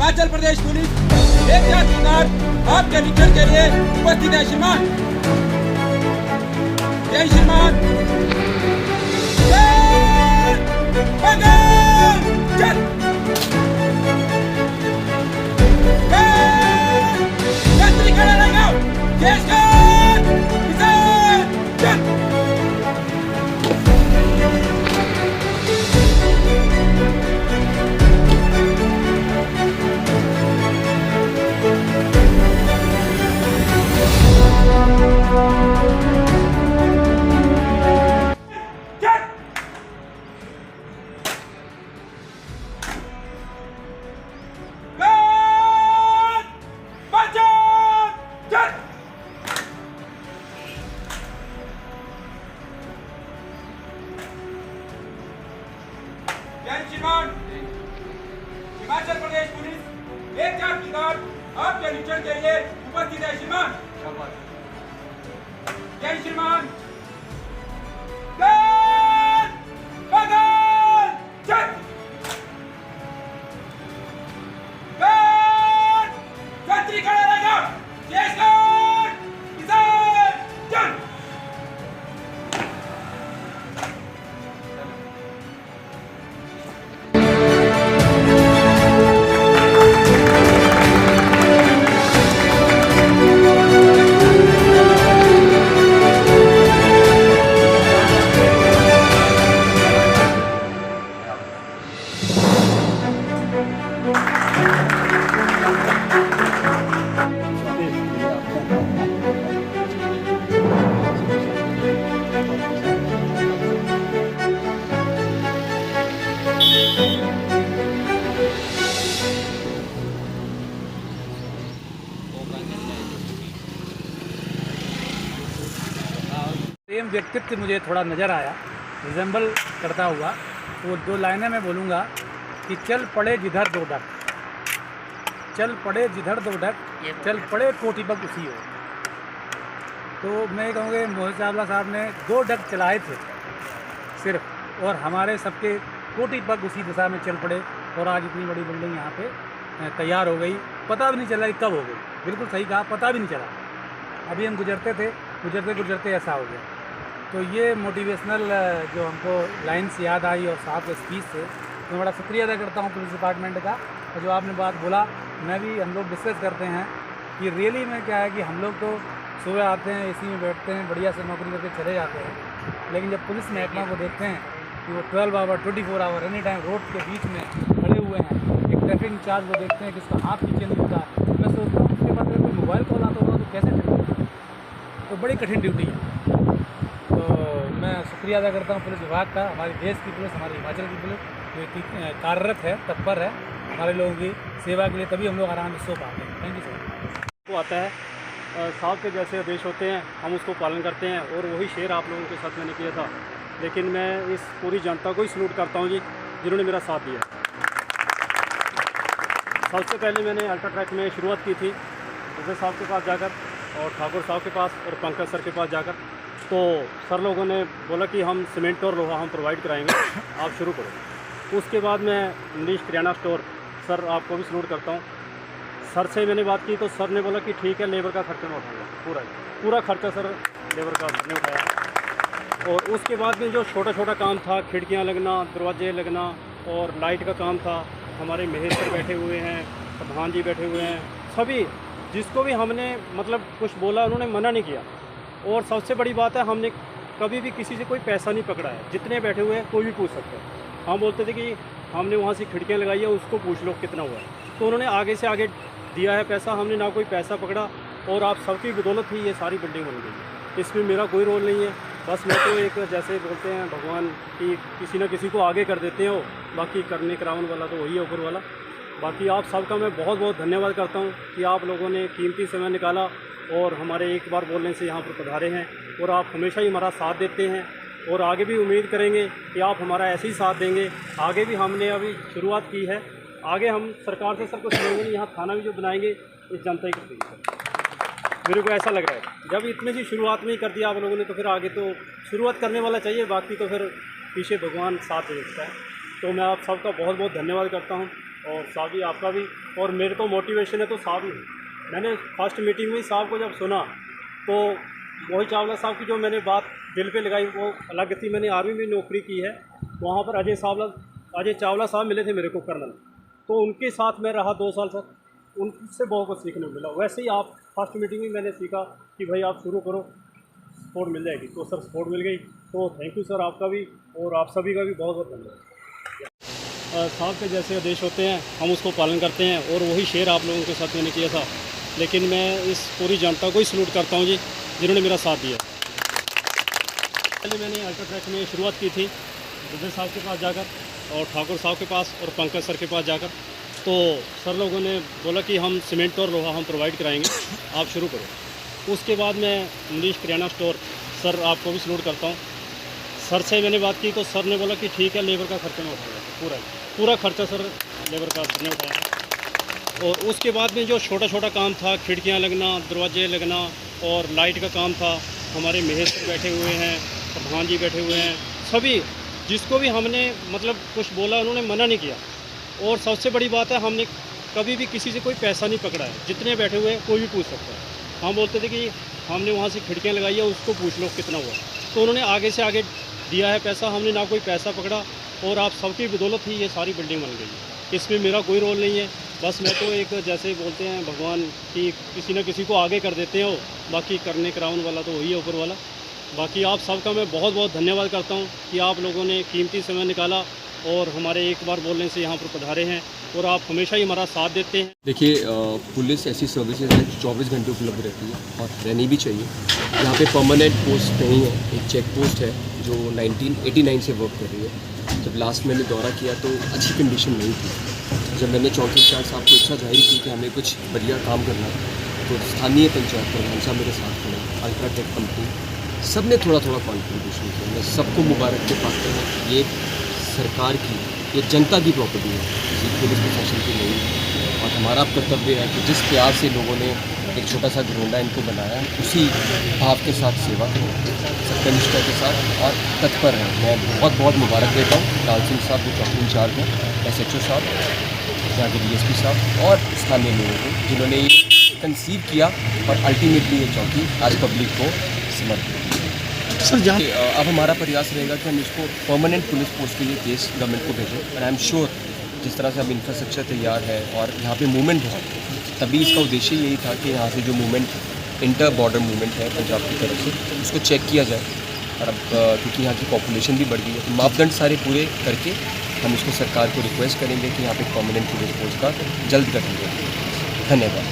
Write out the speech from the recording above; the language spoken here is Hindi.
हिमाचल प्रदेश पुलिस एक जात की गार्ड आपके निरीक्षण के लिए उपस्थित है। श्रीमान, जय श्रीमान। चल खड़ा रहेगा। देश का किसान चल। श्रीमान, हिमाचल प्रदेश पुलिस एक जात की गार्ड आपके निरीक्षण के लिए उपस्थित है। श्रीमान, जय श्रीमान। सेम व्यक्तित्व मुझे थोड़ा नज़र आया, रिजेंबल करता हुआ। वो दो लाइनें मैं बोलूँगा कि चल पड़े जिधर दो डग, चल पड़े जिधर दो डग, चल पड़े कोटी बग उसी हो। तो मैं कहूँगा मोहित चावला साहब ने 2 डग चलाए थे सिर्फ, और हमारे सबके कोटी बग उसी दिशा में चल पड़े, और आज इतनी बड़ी बिल्डिंग यहाँ पे तैयार हो गई। पता भी नहीं चला कि कब हो गई। बिल्कुल सही कहा, पता भी नहीं चला। अभी हम गुजरते थे, गुजरते गुजरते ऐसा हो गया। तो ये मोटिवेशनल जो हमको लाइन्स याद आई और साहब के स्पीच से, मैं बड़ा शुक्रिया अदा करता हूँ पुलिस डिपार्टमेंट का। और जो आपने बात बोला, मैं भी, हम लोग डिस्कस करते हैं कि रियली में क्या है कि हम लोग तो सुबह आते हैं, एसी में बैठते हैं, बढ़िया से नौकरी करके चले जाते हैं, लेकिन जब पुलिस महकमा को देखते हैं कि वो 12 hour 24 hour any time road के बीच में खड़े हुए हैं, एक ट्रैफिक इंचार्ज को देखते हैं कि उसका हाथ नीचे नहीं होता, मैं सोचता हूँ उसके बाद कोई मोबाइल कॉल आता होगा तो कैसे करेंगे। तो बड़ी कठिन ड्यूटी है। तो मैं शुक्रिया अदा करता हूँ पुलिस विभाग का, हमारे देश की पुलिस, हमारी हिमाचल की पुलिस जो कार्यरत है, तत्पर है हमारे लोगों की सेवा के लिए, तभी हम लोग आराम से सो पाते हैं। Thank you sir. वो आता है साहब के जैसे आदेश होते हैं, हम उसको पालन करते हैं, और वही शेयर आप लोगों के साथ मैंने किया था। लेकिन मैं इस पूरी जनता को ही सलूट करता हूँ जी, जिन्होंने मेरा साथ दिया। सबसे पहले मैंने अल्ट्राट्रैक में शुरुआत की थी उदय साहब के पास जाकर, और ठाकुर साहब के पास, और पंकज सर के पास जाकर। तो सर लोगों ने बोला कि हम सीमेंट और लोहा हम प्रोवाइड कराएंगे, आप शुरू करो। उसके बाद मैं मनीष किराना स्टोर, सर आपको भी सलूट करता हूँ। सर से मैंने बात की तो सर ने बोला कि ठीक है, लेबर का खर्चा मैं उठाऊंगा, पूरा खर्चा सर लेबर का सर ने उठाया। और उसके बाद में जो छोटा छोटा काम था, खिड़कियाँ लगना, दरवाजे लगना, और लाइट का काम था, हमारे महेश्वर बैठे हुए हैं, प्रधान जी बैठे हुए हैं, सभी जिसको भी हमने मतलब कुछ बोला उन्होंने मना नहीं किया। और सबसे बड़ी बात है, हमने कभी भी किसी से कोई पैसा नहीं पकड़ा है। जितने बैठे हुए हैं कोई भी पूछ सकता है। हम बोलते थे कि हमने वहाँ से खिड़कियाँ लगाई है, उसको पूछ लो कितना हुआ है, तो उन्होंने आगे से आगे दिया है पैसा। हमने ना कोई पैसा पकड़ा, और आप सबकी बदौलत ही ये सारी बिल्डिंग बन गई। इसमें मेरा कोई रोल नहीं है, बस मैं तो एक जैसे बोलते हैं भगवान की किसी न किसी को आगे कर देते हो, बाकी करने करावन वाला तो वही है, ऊपर वाला। बाकी आप सबका मैं बहुत बहुत धन्यवाद करता हूँ कि आप लोगों ने कीमती समय निकाला और हमारे एक बार बोलने से यहाँ पर पधारे हैं, और आप हमेशा ही हमारा साथ देते हैं, और आगे भी उम्मीद करेंगे कि आप हमारा ऐसे ही साथ देंगे। आगे भी हमने अभी शुरुआत की है, आगे हम सरकार से सब कुछ लेंगे। यहाँ थाना भी जो बनाएंगे इस जनता ही करेगी सर, मेरे को ऐसा लग रहा है। जब इतनी सी शुरुआत में ही कर दिया आप लोगों ने, तो फिर आगे तो शुरुआत करने वाला चाहिए, बाकी तो फिर पीछे भगवान साथ दे देता है। तो मैं आप सबका बहुत बहुत धन्यवाद करता हूँ, और साथ ही आपका भी। और मेरे तो मोटिवेशन है तो साहब मैंने फर्स्ट मीटिंग में ही साहब को जब सुना तो मोहित चावला साहब की जो मैंने बात दिल पे लगाई वो अलग थी। मैंने आर्मी में नौकरी की है, वहाँ पर अजय चावला साहब मिले थे मेरे को कर्नल, तो उनके साथ मैं रहा 2 साल तक, उनसे बहुत कुछ सीखने को मिला। वैसे ही आप फर्स्ट मीटिंग में मैंने सीखा कि भाई आप शुरू करो, सपोर्ट मिल जाएगी, तो सर सपोर्ट मिल गई। तो थैंक यू सर आपका भी और आप सभी का भी बहुत बहुत धन्यवाद। साहब के जैसे आदेश होते हैं हम उसको पालन करते हैं और वही शेयर आप लोगों के साथ मैंने किया था। लेकिन मैं इस पूरी जनता को ही सलूट करता हूँ जी, जिन्होंने मेरा साथ दिया। पहले मैंने अल्ट्राट्रैक में शुरुआत की थी विजय साहब के पास जाकर और ठाकुर साहब के पास और पंकज सर के पास जाकर, तो सर लोगों ने बोला कि हम सीमेंट और लोहा हम प्रोवाइड कराएंगे, आप शुरू करो। उसके बाद मैं मनीष किराना स्टोर, सर आपको भी सलूट करता हूँ। सर से मैंने बात की तो सर ने बोला कि ठीक है, लेबर का खर्चा मैं उठाऊंगा, पूरा खर्चा सर लेबर का सर ने उठाया। और उसके बाद में जो छोटा छोटा काम था, खिड़कियाँ लगना, दरवाजे लगना और लाइट का काम था, हमारे महेश बैठे हुए हैं, प्रधान जी बैठे हुए हैं, सभी जिसको भी हमने मतलब कुछ बोला उन्होंने मना नहीं किया। और सबसे बड़ी बात है, हमने कभी भी किसी से कोई पैसा नहीं पकड़ा है। जितने बैठे हुए हैं कोई भी पूछ सकता है। हम बोलते थे कि हमने वहाँ से खिड़कियाँ लगाई है, उसको पूछ लो कितना हुआ, तो उन्होंने आगे से आगे दिया है पैसा। हमने ना कोई पैसा पकड़ा और आप सबकी बदौलत ही ये सारी बिल्डिंग बन गई। इसमें मेरा कोई रोल नहीं है, बस मैं तो एक जैसे बोलते हैं भगवान कि किसी न किसी को आगे कर देते हो, बाकी करने कराउन वाला तो वही है ऊपर वाला। बाकी आप सबका मैं बहुत बहुत धन्यवाद करता हूँ कि आप लोगों ने कीमती समय निकाला और हमारे एक बार बोलने से यहाँ पर पधारे हैं और आप हमेशा ही हमारा साथ देते हैं। देखिए, पुलिस ऐसी सर्विसेज है जो 24 घंटे उपलब्ध रहती है और रहनी भी चाहिए। यहाँ पे परमानेंट पोस्ट नहीं है, एक चेक पोस्ट है जो 1989 से वर्क कर रही है। जब लास्ट मैंने दौरा किया तो अच्छी कंडीशन नहीं थी। जब मैंने चौकी इंचार्ज साहब को इच्छा जाहिर की कि हमें कुछ बढ़िया काम करना है, तो स्थानीय पंचायत प्रधान साहब मेरे साथ खड़े, अल्ट्राटेक कंपनी, सब ने थोड़ा थोड़ा कॉन्ट्रीब्यूशन किया। मैं सबको मुबारक के पात्र हूँ। ये सरकार की, ये जनता की प्रॉपर्टी है, किसी पुलिस प्रशासन की नहीं है। और हमारा कर्तव्य है कि जिस प्यार से लोगों ने एक छोटा सा घरोंडा इनको बनाया, उसी भाव के साथ सेवा करें, सत्यनिष्ठा के साथ और तत्पर हैं। मैं बहुत बहुत मुबारक देता हूँ लाल सिंह साहब जो चौकी इंचार्ज हैं, SHO साहब, यहाँ के DSP साहब और स्थानीय लोगों को, जिन्होंने ये कंसीव किया और अल्टीमेटली ये चौकी आज पब्लिक को समर्पित की। सर जहाँ अब हमारा प्रयास रहेगा कि हम इसको परमानेंट पुलिस पोस्ट के लिए केस गवर्नमेंट को भेजें। और आई एम श्योर जिस तरह से अब इंफ्रास्ट्रक्चर तैयार है और यहाँ पे मूवमेंट है, तभी इसका उद्देश्य यही था कि यहाँ से जो मूवमेंट इंटर बॉर्डर मूवमेंट है पंजाब की तरफ से, उसको चेक किया जाए। और अब क्योंकि यहाँ की पॉपुलेशन भी बढ़ गई है, तो मापदंड सारे पूरे करके हम इसको सरकार को रिक्वेस्ट करेंगे कि यहाँ पे परमानेंट पुलिस पोस्ट का जल्द गठन करें। धन्यवाद।